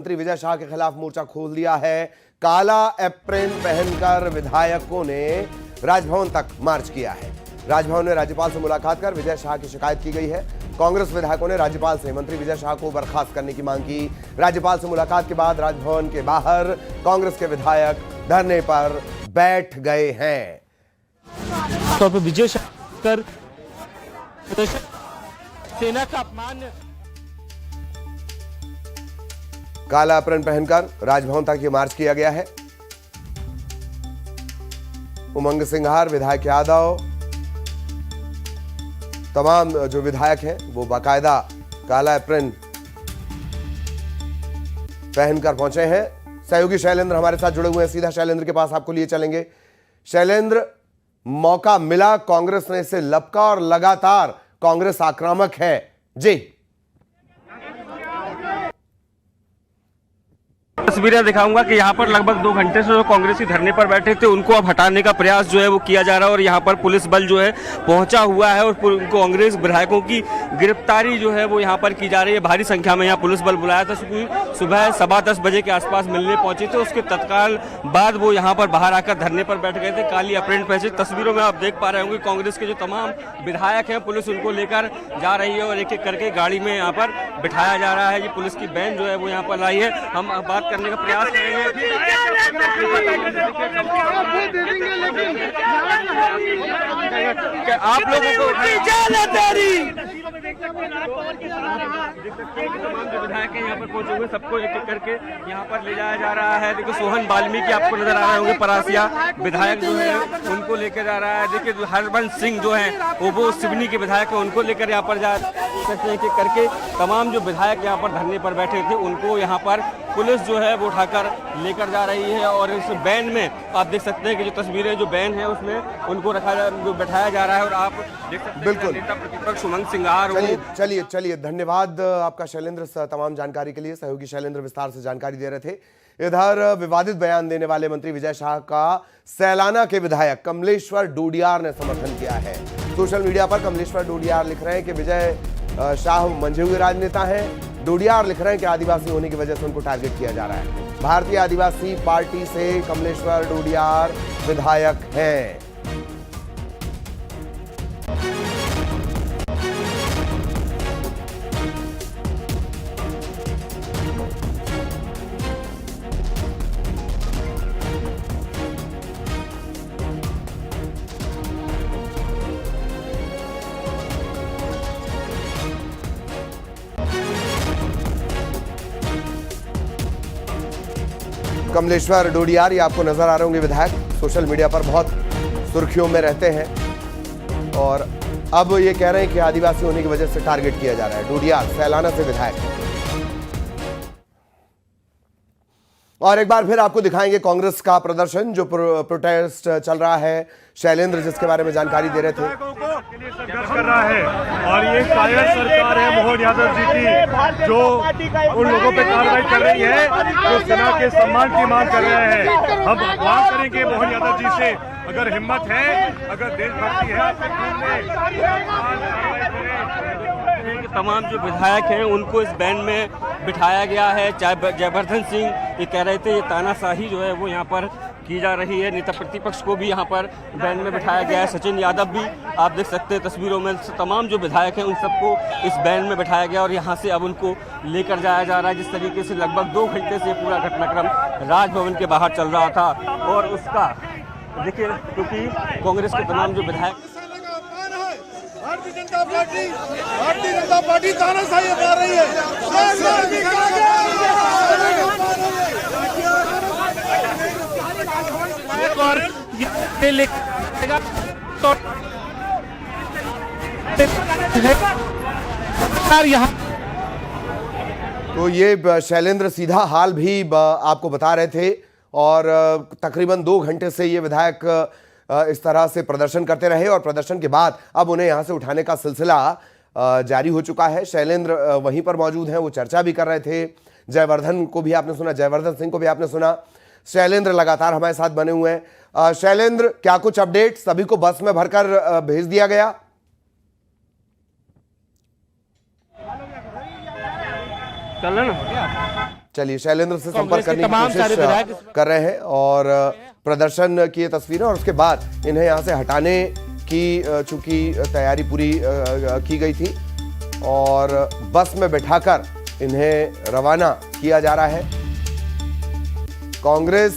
मंत्री विजय शाह के खिलाफ मोर्चा खोल दिया है। काला एप्रेन पहनकर विधायकों ने राजभवन तक मार्च किया है। राजभवन में राज्यपाल से मुलाकात कर विजय शाह की शिकायत की गई है। कांग्रेस विधायकों ने राज्यपाल से मंत्री विजय शाह को बर्खास्त करने की मांग की। राज्यपाल से मुलाकात के बाद राजभवन के बाहर कांग्रेस के विधायक धरने पर बैठ गए हैं। तौर पर विजय शाह कर सेना का अपमान, काला एप्रेन पहनकर राजभवन तक ये मार्च किया गया है। उमंग सिंघार, विधायक यादव, तमाम जो विधायक हैं वो बाकायदा काला एप्रेन पहनकर पहुंचे हैं। सहयोगी शैलेंद्र हमारे साथ जुड़े हुए हैं, सीधा शैलेंद्र के पास आपको लिए चलेंगे। शैलेंद्र, मौका मिला, कांग्रेस ने इसे लपका और लगातार कांग्रेस आक्रामक है जी। तस्वीरें दिखाऊंगा कि यहाँ पर लगभग 2 घंटे से जो कांग्रेसी धरने पर बैठे थे उनको अब हटाने का प्रयास जो है वो किया जा रहा है और यहाँ पर पुलिस बल जो है पहुंचा हुआ है और कांग्रेस विधायकों की गिरफ्तारी जो है वो यहाँ पर की जा रही है। भारी संख्या में यहाँ पुलिस बल बुलाया था। सुबह 10:15 बजे के आसपास मिलने पहुंचे थे। उसके तत्काल बाद वो यहाँ पर बाहर आकर धरने पर बैठ गए थे। काली एप्रेन पहने तस्वीरों में आप देख पा रहे होंगे कांग्रेस के जो तमाम विधायक हैं, पुलिस उनको लेकर जा रही है और एक एक करके गाड़ी में यहाँ पर बिठाया जा रहा है। ये पुलिस की बैंड जो है वो यहाँ पर लाई है। हम बात करने का प्रयास करेंगे। आप लोगों को विधायक यहाँ पर पहुंचे हुए, सबको एक एक करके यहाँ पर ले जाया जा रहा है। देखिए सोहन वाल्मीकि आपको नजर आ रहे होंगे, परासिया विधायक जो है उनको लेकर जा रहा है। देखिए जो हरबंस सिंह जो है वो सिवनी के विधायक है, उनको लेकर यहाँ पर जा सकते हैं। एक एक करके तमाम जो विधायक यहाँ पर धरने पर बैठे थे उनको यहाँ पर पुलिस जो है वो उठाकर लेकर जा रही है। और इस बैन में आप देख सकते हैं कि जो तस्वीरें जो बैन है उसमें उनको बैठाया जा रहा है और आप देख सकते हैं बिल्कुल नेता प्रतिपक्ष उमंग सिंघार। चलिए धन्यवाद आपका शैलेंद्र, तमाम जानकारी के लिए। सहयोगी शैलेंद्र विस्तार से जानकारी दे रहे थे। इधर विवादित बयान देने वाले मंत्री विजय शाह का सैलाना के विधायक कमलेश्वर डोडियार ने समर्थन किया है। सोशल मीडिया पर कमलेश्वर डोडियार लिख रहे हैं कि विजय शाह मंझे हुए राजनेता हैं। डोडियार लिख रहे हैं कि आदिवासी होने की वजह से उनको टारगेट किया जा रहा है। भारतीय आदिवासी पार्टी से कमलेश्वर डोडियार विधायक हैं। कमलेश्वर डोडियार, ये आपको नजर आ रहे होंगे, विधायक सोशल मीडिया पर बहुत सुर्खियों में रहते हैं और अब ये कह रहे हैं कि आदिवासी होने की वजह से टारगेट किया जा रहा है। डोडियार सैलाना से विधायक। और एक बार फिर आपको दिखाएंगे कांग्रेस का प्रदर्शन, जो प्रोटेस्ट चल रहा है। शैलेंद्र जिसके बारे में जानकारी दे रहे थे कर रहा है और ये शायद सरकार है मोहन यादव जी की जो उन लोगों पे कार्रवाई कर रही है जो सेना के सम्मान की मांग कर रहे हैं। हम मांग करेंगे मोहन यादव जी से, अगर हिम्मत है, अगर देशभक्ति है, तमाम जो विधायक हैं उनको इस बैंड में बिठाया गया है। चाहे जयवर्धन सिंह ये कह रहे थे ये तानाशाही जो है वो यहाँ पर की जा रही है। नेता प्रतिपक्ष को भी यहाँ पर बैंड में बिठाया गया है। सचिन यादव भी आप देख सकते हैं तस्वीरों में। तमाम जो विधायक हैं उन सबको इस बैंड में बिठाया गया और यहाँ से अब उनको लेकर जाया जा रहा है। जिस तरीके से लगभग 2 घंटे से पूरा घटनाक्रम राजभवन के बाहर चल रहा था और उसका देखिए, क्योंकि कांग्रेस के तमाम जो विधायक भारतीय जनता पार्टी तानाशाही कर रही है। तो ये शैलेंद्र सीधा हाल भी आपको बता रहे थे और तकरीबन 2 घंटे से ये विधायक इस तरह से प्रदर्शन करते रहे और प्रदर्शन के बाद अब उन्हें यहां से उठाने का सिलसिला जारी हो चुका है। शैलेंद्र वहीं पर मौजूद हैं, वो चर्चा भी कर रहे थे। जयवर्धन को भी आपने सुना, जयवर्धन सिंह को भी आपने सुना। शैलेंद्र लगातार हमारे साथ बने हुए हैं। शैलेंद्र, क्या कुछ अपडेट? सभी को बस में भरकर भेज दिया गया? चल रहा ना। चलिए शैलेंद्र से संपर्क कांग्रेस के करने की तमाम सारे विधायक कोशिश कर रहे हैं और प्रदर्शन की ये तस्वीरें और उसके बाद इन्हें यहाँ से हटाने की चूंकि तैयारी पूरी की गई थी और बस में बैठाकर इन्हें रवाना किया जा रहा है। कांग्रेस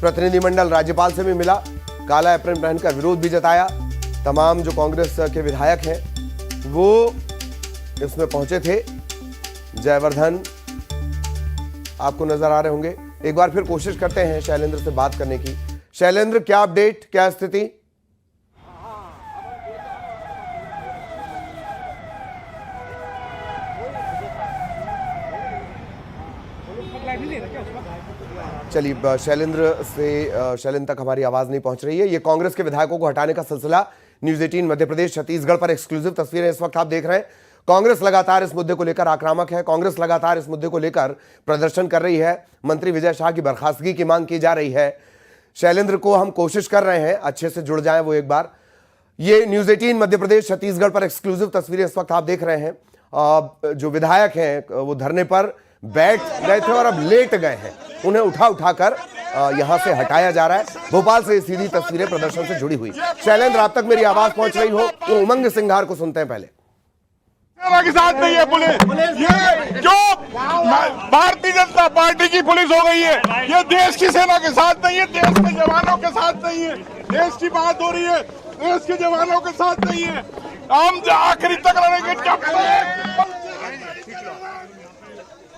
प्रतिनिधिमंडल राज्यपाल से भी मिला, काला एप्रन पहनकर विरोध भी जताया। तमाम जो कांग्रेस के विधायक हैं वो इसमें पहुंचे थे। जयवर्धन आपको नजर आ रहे होंगे। एक बार फिर कोशिश करते हैं शैलेंद्र से बात करने की। शैलेंद्र, क्या अपडेट, क्या स्थिति? चलिए शैलेंद्र तक हमारी आवाज नहीं पहुंच रही है। ये कांग्रेस के विधायकों को हटाने का सिलसिला न्यूज़ 18 मध्य प्रदेश छत्तीसगढ़ पर एक्सक्लूसिव तस्वीरें इस वक्त आप देख रहे हैं। कांग्रेस लगातार इस मुद्दे को लेकर आक्रामक है। कांग्रेस लगातार इस मुद्दे को लेकर प्रदर्शन कर रही है। मंत्री विजय शाह की बर्खास्तगी की मांग की जा रही है। शैलेंद्र को हम कोशिश कर रहे हैं अच्छे से जुड़ जाएं वो एक बार। ये न्यूज़ 18 मध्य प्रदेश छत्तीसगढ़ पर एक्सक्लूसिव तस्वीरें इस वक्त आप देख रहे हैं। जो विधायक हैं वो धरने पर बैठ गए थे और अब लेट गए हैं। उन्हें उठाकर यहां से हटाया जा रहा है। भोपाल से सीधी तस्वीरें प्रदर्शन से जुड़ी हुई। शैलेंद्र, आप तक मेरी आवाज पहुंच रही हो तो उमंग सिंघार को सुनते हैं। पहले सेना के साथ नहीं है पुलिस, ये जो भारतीय जनता पार्टी की पुलिस हो गई है, ये देश की सेना के साथ नहीं है, देश के जवानों के साथ नहीं है। देश की बात हो रही है, देश के जवानों के साथ नहीं है। हम आखिरी तक लड़ेंगे।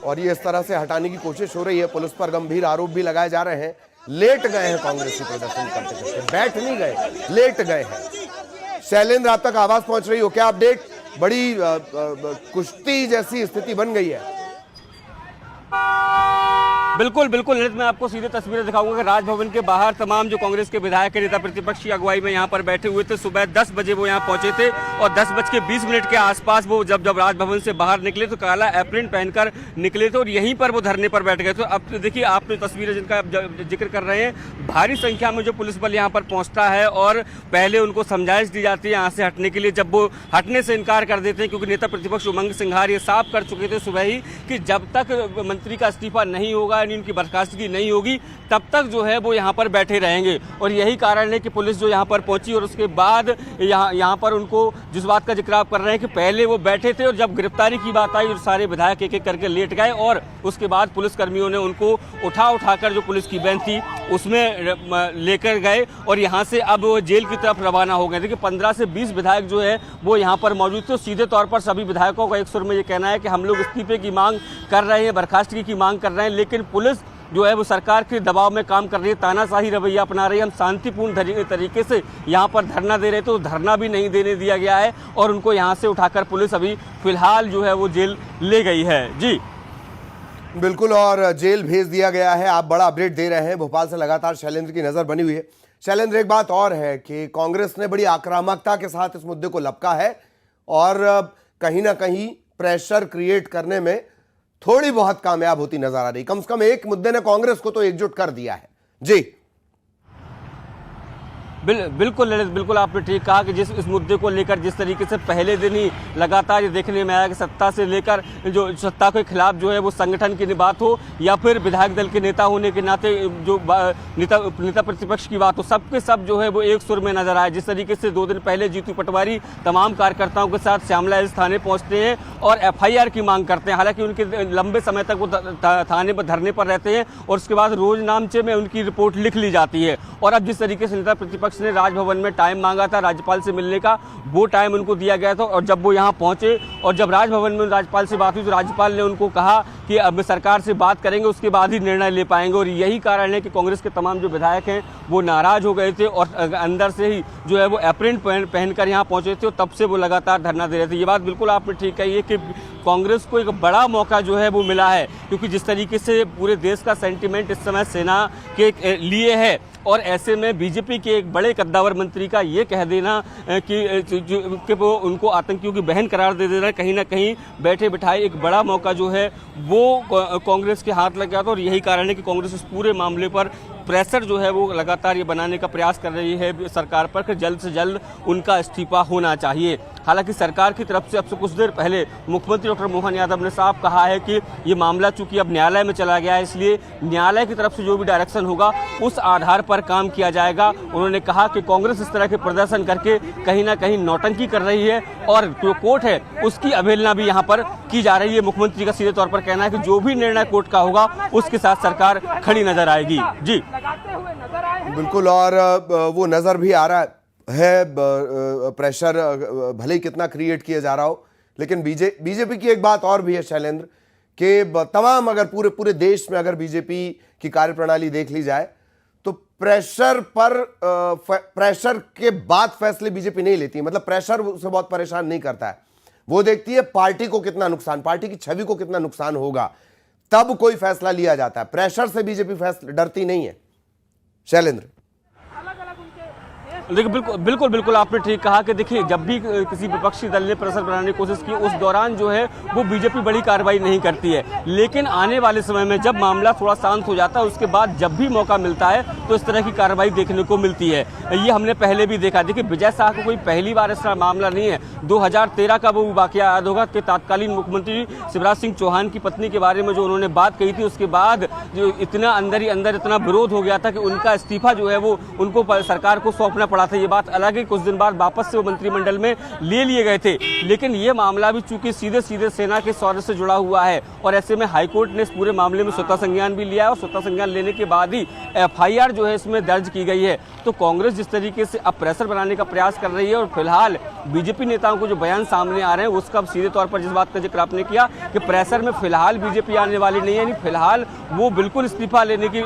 और ये इस तरह से हटाने की कोशिश हो रही है। पुलिस पर गंभीर आरोप भी लगाए जा रहे हैं। लेट गए हैं कांग्रेसी प्रदर्शन करते करते, बैठ नहीं गए, लेट गए हैं। शैलेंद्र, आप तक आवाज पहुंच रही हो, क्या अपडेट? बड़ी कुश्ती जैसी स्थिति बन गई है। बिल्कुल बिल्कुल ललित, मैं आपको सीधे तस्वीरें दिखाऊंगा कि राजभवन के बाहर तमाम जो कांग्रेस के विधायक नेता प्रतिपक्ष की अगुवाई में यहाँ पर बैठे हुए थे। सुबह 10 बजे वो यहाँ पहुंचे थे और 10:20 के आसपास वो जब राजभवन से बाहर निकले तो काला एप्रिन पहनकर निकले थे और यहीं पर वो धरने पर बैठ गए थे। अब देखिए आपने तस्वीरें जिनका आप जिक्र कर रहे हैं, भारी संख्या में जो पुलिस बल यहाँ पर पहुँचता है और पहले उनको समझाइश दी जाती है यहाँ से हटने के लिए। जब वो हटने से इनकार कर देते हैं, क्योंकि नेता प्रतिपक्ष उमंग सिंघार ये साफ कर चुके थे सुबह ही कि जब तक मंत्री का इस्तीफा नहीं होगा, उनकी बर्खास्तगी नहीं होगी, तब तक जो है वो यहाँ पर बैठे रहेंगे। और यही कारण है कि पुलिस जो यहाँ पर पहुंची और उसके बाद यहाँ पर उनको जिस बात का जिक्र आप कर रहे हैं कि पहले वो बैठे थे और जब गिरफ्तारी की बात आई और सारे विधायक एक एक करके लेट गए और उसके बाद पुलिसकर्मियों ने उनको उठाकर जो पुलिस की वैन थी उसमें लेकर गए और यहाँ से अब वो जेल की तरफ रवाना हो गए। देखिए 15 से 20 विधायक जो है वो यहाँ पर मौजूद थे। सीधे तौर पर सभी विधायकों का एक सुर में ये कहना है कि हम लोग इस्तीफे की मांग कर रहे हैं, बर्खास्तगी की मांग कर रहे हैं, लेकिन पुलिस जो है वो सरकार के दबाव में काम कर रही है, तानाशाही रवैया अपना रही है। हम शांतिपूर्ण तरीके से यहाँ पर धरना दे रहे थे तो धरना भी नहीं देने दिया गया है और उनको यहाँ से उठाकर पुलिस अभी फिलहाल जो है वो जेल ले गई है। जी बिल्कुल, और जेल भेज दिया गया है। आप बड़ा अपडेट दे रहे हैं। भोपाल से लगातार शैलेंद्र की नजर बनी हुई है। शैलेंद्र, एक बात और है कि कांग्रेस ने बड़ी आक्रामकता के साथ इस मुद्दे को लपका है और कहीं ना कहीं प्रेशर क्रिएट करने में थोड़ी बहुत कामयाब होती नजर आ रही। कम से कम एक मुद्दे ने कांग्रेस को तो एकजुट कर दिया है। जी बिल्कुल ललित, बिल्कुल आपने ठीक कहा कि इस मुद्दे को लेकर जिस तरीके से पहले दिन ही लगातार ये देखने में आया कि सत्ता से लेकर जो सत्ता के खिलाफ जो है वो संगठन की बात हो या फिर विधायक दल के नेता होने के नाते जो नेता प्रतिपक्ष की बात हो, सबके सब जो है वो एक सुर में नजर आए। जिस तरीके से 2 दिन पहले जीतू पटवारी तमाम कार्यकर्ताओं के साथ श्यामला हिल्स थाने पहुंचते हैं और FIR की मांग करते हैं। हालांकि उनके लंबे समय तक वो थाने पर धरने पर रहते हैं और उसके बाद रोजनामचे में उनकी रिपोर्ट लिख ली जाती है। और अब जिस तरीके से नेता प्रतिपक्ष ने राजभवन में टाइम मांगा था राज्यपाल से मिलने का, वो टाइम उनको दिया गया था और जब वो यहाँ पहुंचे और जब राजभवन में राज्यपाल से बात हुई तो राज्यपाल ने उनको कहा कि अब सरकार से बात करेंगे, उसके बाद ही निर्णय ले पाएंगे। और यही कारण है कि कांग्रेस के तमाम जो विधायक हैं वो नाराज हो गए थे और अंदर से ही जो है वो एप्रिन पहनकर यहाँ पहुंचे थे और तब से वो लगातार धरना दे रहे थे। ये बात बिल्कुल आपने ठीक कही है कि कांग्रेस को एक बड़ा मौका जो है वो मिला है, क्योंकि जिस तरीके से पूरे देश का सेंटिमेंट इस समय सेना के लिए है और ऐसे में बीजेपी के एक बड़े कद्दावर मंत्री का ये कह देना कि वो उनको आतंकियों की बहन करार दे देना, कहीं ना कहीं बैठे बिठाए एक बड़ा मौका जो है वो कांग्रेस के हाथ लग गया था। और यही कारण है कि कांग्रेस इस पूरे मामले पर प्रेशर जो है वो लगातार ये बनाने का प्रयास कर रही है सरकार पर कि जल्द से जल्द उनका इस्तीफा होना चाहिए। हालांकि सरकार की तरफ से अब से कुछ देर पहले मुख्यमंत्री डॉक्टर मोहन यादव ने साफ कहा है कि ये मामला चूंकि अब न्यायालय में चला गया है, इसलिए न्यायालय की तरफ से जो भी डायरेक्शन होगा उस आधार पर काम किया जाएगा। उन्होंने कहा कि कांग्रेस इस तरह के प्रदर्शन करके कहीं ना कहीं नौटंकी कर रही है और जो कोर्ट है उसकी अवहेलना भी यहाँ पर की जा रही है। मुख्यमंत्री का सीधे तौर पर कहना है कि जो भी निर्णय कोर्ट का होगा उसके साथ सरकार खड़ी नजर आएगी। जी बिल्कुल, और वो नजर भी आ रहा है प्रेशर भले ही कितना क्रिएट किया जा रहा हो, लेकिन बीजेपी की एक बात और भी है शैलेंद्र कि तमाम अगर पूरे देश में अगर बीजेपी की कार्यप्रणाली देख ली जाए तो प्रेशर के बाद फैसले बीजेपी नहीं लेती। मतलब प्रेशर उसे बहुत परेशान नहीं करता है, वो देखती है पार्टी को कितना नुकसान, पार्टी की छवि को कितना नुकसान होगा, तब कोई फैसला लिया जाता है। प्रेशर से बीजेपी फैसला डरती नहीं है शैलेंद्र। देखिए बिल्कुल आपने ठीक कहा कि देखिए जब भी किसी विपक्षी दल ने प्रेशर बनाने की कोशिश की उस दौरान जो है वो बीजेपी बड़ी कार्रवाई नहीं करती है, लेकिन आने वाले समय में जब मामला थोड़ा शांत हो जाता है उसके बाद जब भी मौका मिलता है तो इस तरह की कार्रवाई देखने को मिलती है। ये हमने पहले भी देखा। देखिए विजय शाह को कोई पहली बार ऐसा मामला नहीं है। 2013 का वो वाकया याद होगा कि तत्कालीन मुख्यमंत्री शिवराज सिंह चौहान की पत्नी के बारे में जो उन्होंने बात कही थी, उसके बाद जो इतना अंदर ही अंदर इतना विरोध हो गया था कि उनका इस्तीफा जो है वो उनको सरकार को सौंपना पड़ा था। ये बात अलग है, कुछ दिन बाद वापस से वो मंत्रिमंडल में ले लिए गए थे, लेकिन ये मामला भी चूंकि सीधे सेना के शौर्य से जुड़ा हुआ है और ऐसे में हाईकोर्ट ने इस पूरे मामले में स्वतः संज्ञान भी लिया है और स्वतः संज्ञान लेने के बाद ही FIR जो है इसमें दर्ज की गई है। तो कांग्रेस जिस तरीके से अब प्रेशर बनाने का प्रयास कर रही है और फिलहाल बीजेपी नेताओं को जो बयान सामने आ रहे हैं उसका सीधे तौर पर जिस बात का जिक्र आपने किया कि प्रेशर में फिलहाल बीजेपी आने वाली नहीं है, यानी फिलहाल वो बिल्कुल इस्तीफा लेने की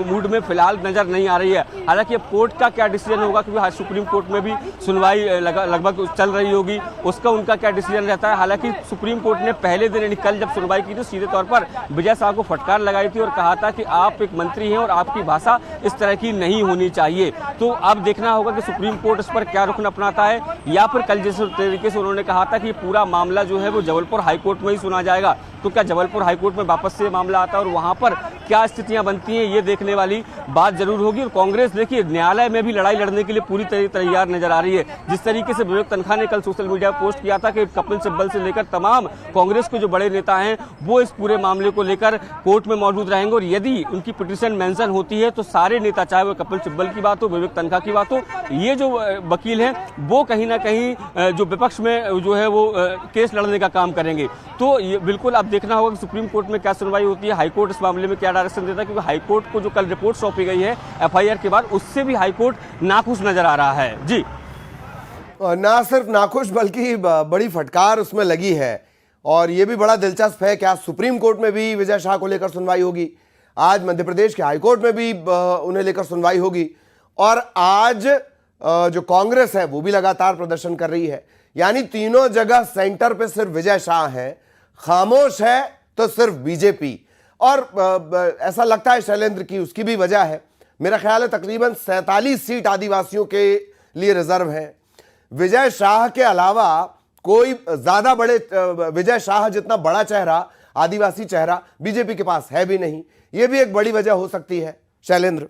मूड में फिलहाल नजर नहीं आ रही है। हालांकि अब कोर्ट का क्या डिसीजन होगा, क्योंकि सुप्रीम कोर्ट में भी सुनवाई लगभग चल रही होगी, उसका उनका क्या डिसीजन रहता है। हालांकि सुप्रीम कोर्ट ने पहले दिन यानी कल जब सुनवाई की तो सीधे तौर पर विजय शाह को फटकार लगाई थी और कहा था कि आप एक मंत्री हैं और आपकी भाषा इस तरह की नहीं होनी चाहिए। तो अब देखना होगा कि सुप्रीम कोर्ट इस पर क्या रुख अपनाता है, या फिर कल जिस तरीके से उन्होंने कहा था कि पूरा मामला जो है वो जबलपुर हाईकोर्ट में ही सुना जाएगा, तो क्या जबलपुर हाईकोर्ट में वापस से मामला आता है और वहां पर क्या स्थितियां बनती हैं, ये देखने वाली बात जरूर होगी। और कांग्रेस देखिए न्यायालय में भी लड़ाई लड़ने के लिए पूरी तरह तैयार नजर आ रही है। जिस तरीके से विवेक तनखा ने कल सोशल मीडिया पर पोस्ट किया था कि कपिल सिब्बल से लेकर तमाम कांग्रेस के जो बड़े नेता हैं वो इस पूरे मामले को लेकर कोर्ट में मौजूद रहेंगे और यदि उनकी पिटीशन मेंशन होती है तो सारे नेता, चाहे वो कपिल सिब्बल की बात हो, विवेक तनखा की बात हो, ये जो वकील हैं वो कहीं ना कहीं जो विपक्ष में जो है वो केस लड़ने का काम करेंगे। तो ये बिल्कुल अब देखना होगा कि सुप्रीम कोर्ट में क्या सुनवाई होती है, हाईकोर्ट इस मामले में क्या डायरेक्शन देता है, क्योंकि हाईकोर्ट को जो कल रिपोर्ट सौंपी गई है FIR के बाद उससे भी हाईकोर्ट नाखुश नजर आ रहा है। जी ना सिर्फ नाखुश बल्कि बड़ी फटकार उसमें लगी है और यह भी बड़ा दिलचस्प है कि आज सुप्रीम कोर्ट में भी विजय शाह को लेकर सुनवाई होगी, आज मध्य प्रदेश के हाईकोर्ट में भी उन्हें लेकर सुनवाई होगी और आज जो कांग्रेस है वो भी लगातार प्रदर्शन कर रही है। यानी तीनों जगह सेंटर पे सिर्फ विजय शाह है, खामोश है तो सिर्फ बीजेपी। और ऐसा लगता है शैलेंद्र की उसकी भी वजह है, मेरा ख्याल है तकरीबन 47 सीट आदिवासियों के लिए रिजर्व है। विजय शाह के अलावा कोई ज्यादा बड़े विजय शाह जितना बड़ा चेहरा, आदिवासी चेहरा बीजेपी के पास है भी नहीं। यह भी एक बड़ी वजह हो सकती है शैलेंद्र।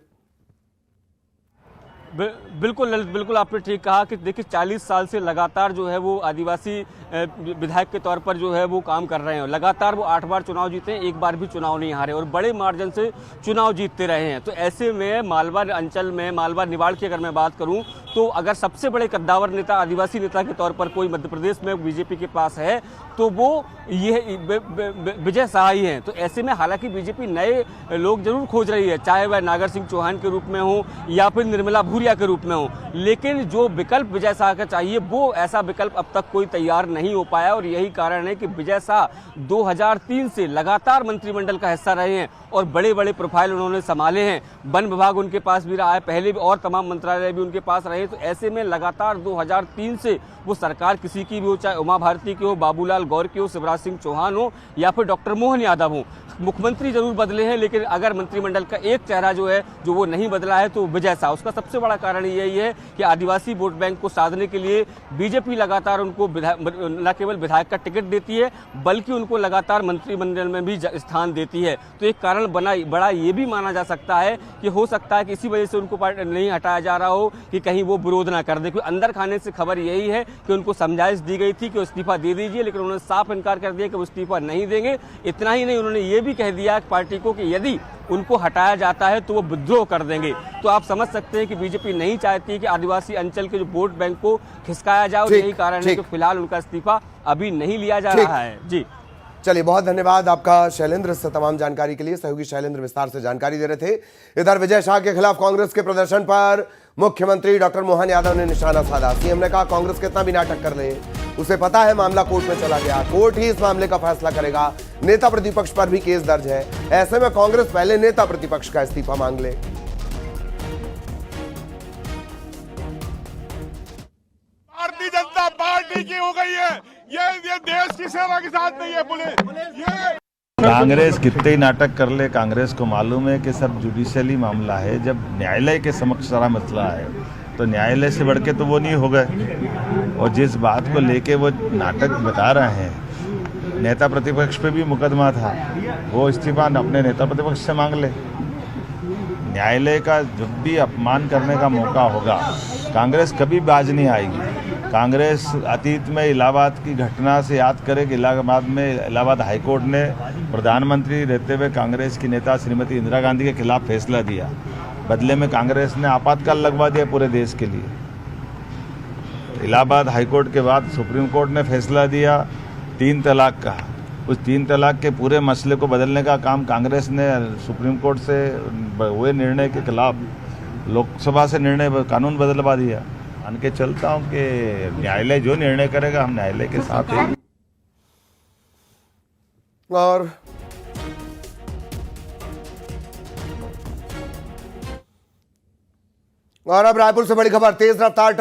बिल्कुल ललित, बिल्कुल आपने ठीक कहा कि देखिए 40 साल से लगातार जो है वो आदिवासी विधायक के तौर पर जो है वो काम कर रहे हैं। लगातार वो 8 बार चुनाव जीते हैं, एक बार भी चुनाव नहीं हारे और बड़े मार्जिन से चुनाव जीतते रहे हैं। तो ऐसे में मालवा अंचल में, मालवा निवाड़ की अगर मैं बात करूं तो अगर सबसे बड़े कद्दावर नेता, आदिवासी नेता के तौर पर कोई मध्य प्रदेश में बीजेपी के पास है तो वो ये विजय शाह ही हैं। तो ऐसे में हालांकि बीजेपी नए लोग जरूर खोज रही है, चाहे वह नागर सिंह चौहान के रूप में हो या फिर निर्मला भूरिया के रूप में हो, लेकिन जो विकल्प विजय शाह का चाहिए वो ऐसा विकल्प अब तक कोई तैयार नहीं हो पाया। और यही कारण है कि विजय शाह 2003 से लगातार मंत्रिमंडल का हिस्सा रहे हैं और बड़े बड़े प्रोफाइल उन्होंने संभाले हैं। वन विभाग उनके पास भी रहा है, पहले भी और तमाम मंत्रालय भी उनके पास रहे। तो ऐसे में लगातार 2003 से वो सरकार किसी की भी हो, चाहे उमा भारती की हो, बाबूलाल मंत्रिमंडल गौर की हो, शिवराज सिंह चौहान हो या फिर डॉक्टर मोहन यादव हो। मुख्यमंत्री जरूर बदले हैं, लेकिन अगर मंत्रिमंडल का एक चेहरा जो है जो वो नहीं बदला है तो विजय शाह। उसका सबसे बड़ा कारण यही है कि आदिवासी वोट बैंक को साधने के लिए बीजेपी लगातार उनको न केवल विधायक का टिकट देती है बल्कि उनको लगातार मंत्रिमंडल में भी स्थान देती है। तो एक कारण बड़ा ये भी माना जा सकता है कि हो सकता है कि इसी वजह से उनको नहीं हटाया जा रहा हो कि कहीं वो विरोध ना कर दे। क्योंकि अंदर खाने से खबर यही है कि उनको समझाइश दी गई थी कि वो इस्तीफा दे दीजिए, लेकिन उन्होंने साफ इनकार कर दिया कि वो इस्तीफा नहीं देंगे। इतना ही नहीं, उन्होंने ये भी कह दिया पार्टी को कि यदि उनको हटाया जाता है तो वो विद्रोह कर देंगे। तो आप समझ सकते हैं कि बीजेपी नहीं चाहती कि आदिवासी अंचल के जो वोट बैंक को खिसकाया जाए, और यही कारण है कि फिलहाल उनका इस्तीफा अभी नहीं लिया जा रहा है। जी चलिए, बहुत धन्यवाद आपका शैलेंद्र से तमाम जानकारी के लिए। सहयोगी शैलेंद्र विस्तार से जानकारी दे रहे थे। इधर विजय शाह के खिलाफ कांग्रेस के प्रदर्शन पर मुख्यमंत्री डॉक्टर मोहन यादव ने निशाना साधा। सीएम ने कहा कांग्रेस कितना भी नाटक कर ले, उसे पता है मामला कोर्ट में चला गया, कोर्ट ही इस मामले का फैसला करेगा। नेता प्रतिपक्ष पर भी केस दर्ज है, ऐसे में कांग्रेस पहले नेता प्रतिपक्ष का इस्तीफा मांग ले। भारतीय जनता पार्टी की हो गई है, ये देश की सेना के साथ नहीं है पुलिस। ये कांग्रेस कितने ही नाटक कर ले, कांग्रेस को मालूम है कि सब जुडिशियली मामला है। जब न्यायालय के समक्ष सारा मसला है तो न्यायालय से बढ़ के तो वो नहीं हो गए। और जिस बात को लेके वो नाटक बता रहे हैं, नेता प्रतिपक्ष पे भी मुकदमा था, वो इस्तीफा अपने नेता प्रतिपक्ष से मांग ले। न्यायालय का जब भी अपमान करने का मौका होगा, कांग्रेस कभी बाज नहीं आएगी। कांग्रेस अतीत में इलाहाबाद की घटना से याद करे कि इलाहाबाद हाईकोर्ट ने प्रधानमंत्री रहते हुए कांग्रेस की नेता श्रीमती इंदिरा गांधी के खिलाफ फैसला दिया। बदले में कांग्रेस ने आपातकाल लगवा दिया पूरे देश के लिए। इलाहाबाद हाईकोर्ट के बाद सुप्रीम कोर्ट ने फैसला दिया 3 तलाक का। उस 3 तलाक के पूरे मसले को बदलने का काम कांग्रेस ने सुप्रीम कोर्ट से हुए निर्णय के खिलाफ लोकसभा से निर्णय कानून बदलवा दिया। मान के चलता हूँ कि न्यायालय जो निर्णय करेगा हम न्यायालय के साथ हैं। और अब रायपुर से बड़ी खबर, तेज रफ्तार